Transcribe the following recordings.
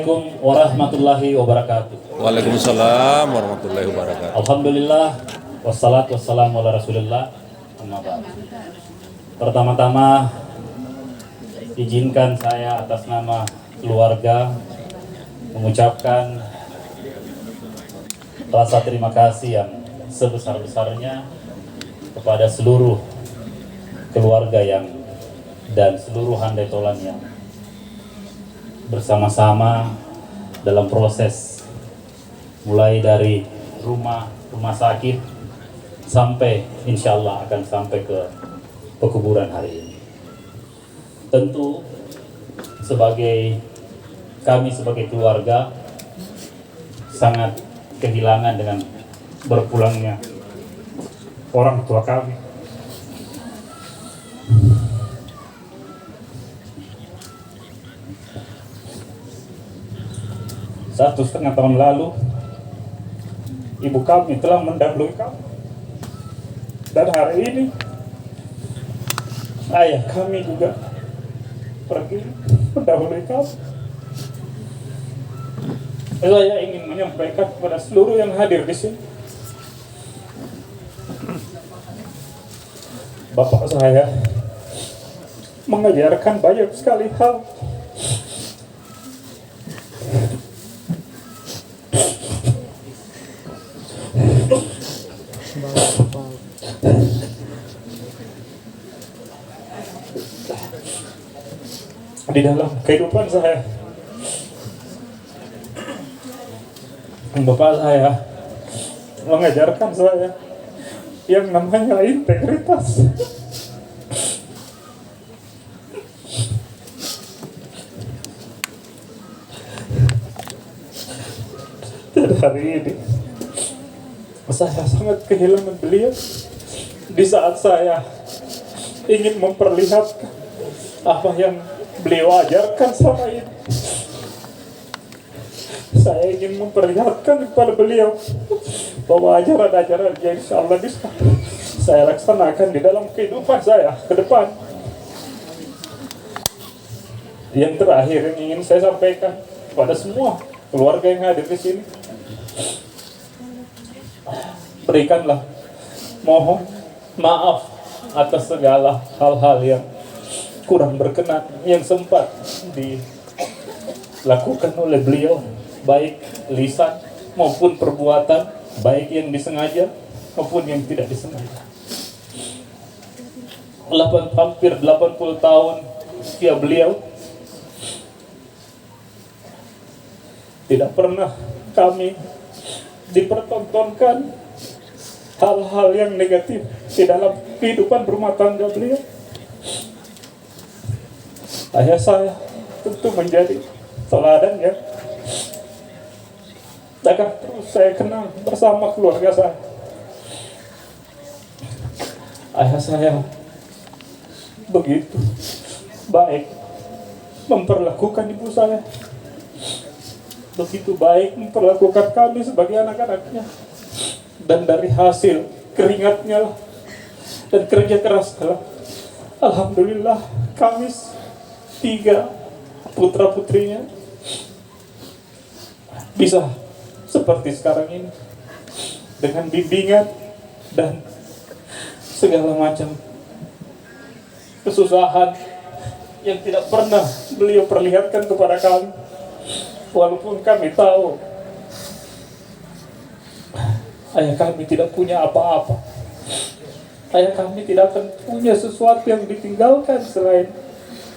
Assalamualaikum warahmatullahi wabarakatuh. Waalaikumsalam warahmatullahi wabarakatuh. Alhamdulillah, wassalatu wassalamu ala rasulillah. Amma ba'd. Pertama-tama izinkan saya atas nama keluarga mengucapkan rasa terima kasih yang sebesar-besarnya kepada seluruh keluarga dan seluruh handai tolan yang bersama-sama dalam proses mulai dari rumah sakit sampai insya Allah akan sampai ke pekuburan hari ini. Tentu kami sebagai keluarga sangat kehilangan dengan berpulangnya orang tua kami. Satu setengah tahun lalu, ibu kami telah mendahului kami. Dan hari ini, ayah kami juga pergi mendahului kami. Saya ingin menyampaikan kepada seluruh yang hadir di sini, bapak saya mengajarkan banyak sekali hal. Di dalam kehidupan saya, bapak saya mengajarkan saya yang namanya integritas. Dan hari ini saya sangat kehilangan beliau di saat saya ingin memperlihatkan apa yang beliau ajarkan selama ini. Saya ingin memperlihatkan kepada beliau bahwa ajaran-ajaran yang insya Allah bisa saya laksanakan di dalam kehidupan saya ke depan. Yang terakhir yang ingin saya sampaikan kepada semua keluarga yang hadir di sini, berikanlah mohon maaf atas segala hal-hal yang kurang berkenan yang sempat dilakukan oleh beliau, baik lisan maupun perbuatan, baik yang disengaja maupun yang tidak disengaja. Hampir 80 tahun usia beliau, tidak pernah kami dipertontonkan hal-hal yang negatif di dalam kehidupan rumah tangga beliau. Ayah saya tentu menjadi teladan ya. Akan terus saya kenal bersama keluarga saya. Ayah saya begitu baik memperlakukan ibu saya, begitu baik memperlakukan kami sebagai anak-anaknya. Dan dari hasil keringatnya lah, dan kerja keras lah, alhamdulillah kami 3 putra-putrinya bisa seperti sekarang ini dengan bimbingan dan segala macam kesusahan yang tidak pernah beliau perlihatkan kepada kami, walaupun kami tahu ayah kami tidak punya apa-apa. Ayah kami tidak akan punya sesuatu yang ditinggalkan selain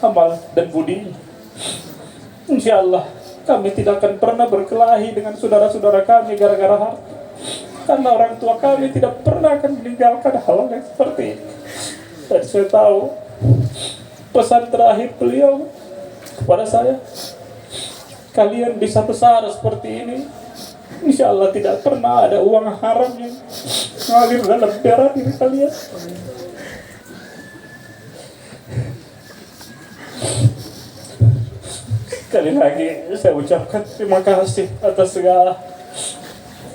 amal dan budi. Insya Allah kami tidak akan pernah berkelahi dengan saudara-saudara kami gara-gara harta, karena orang tua kami tidak pernah akan meninggalkan hal yang seperti ini. Dan saya tahu pesan terakhir beliau kepada saya, kalian bisa besar seperti ini, insya Allah tidak pernah ada uang haram yang mengalir dalam darah diri kalian. Sekali lagi saya ucapkan terima kasih atas segala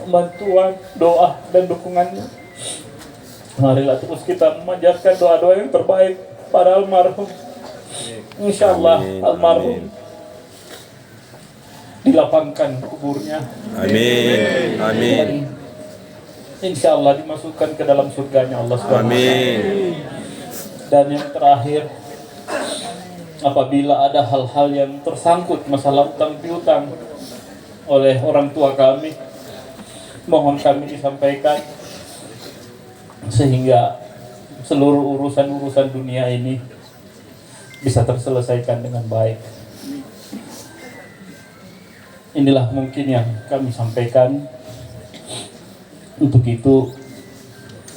bantuan, doa, dan dukungannya. Marilah terus kita memanjatkan doa-doa yang terbaik pada almarhum. Insya Allah almarhum dilapangkan kuburnya. Amin. Amin. Dan insya Allah dimasukkan ke dalam surganya Allah SWT. Amin. Dan yang terakhir, apabila ada hal-hal yang tersangkut masalah utang piutang oleh orang tua kami, mohon kami disampaikan sehingga seluruh urusan-urusan dunia ini bisa terselesaikan dengan baik. Inilah mungkin yang kami sampaikan. Untuk itu,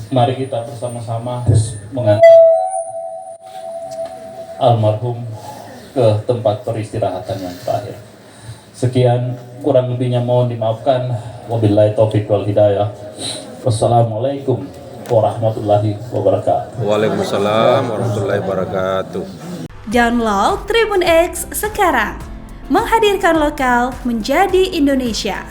mari kita bersama-sama mengantar almarhum ke tempat peristirahatan yang terakhir. Sekian, kurang lebihnya mohon dimaafkan. Wabillahi taufiq wal hidayah. Wassalamualaikum warahmatullahi wabarakatuh. Waalaikumsalam warahmatullahi wabarakatuh. Download Tribun X sekarang. Menghadirkan lokal menjadi Indonesia.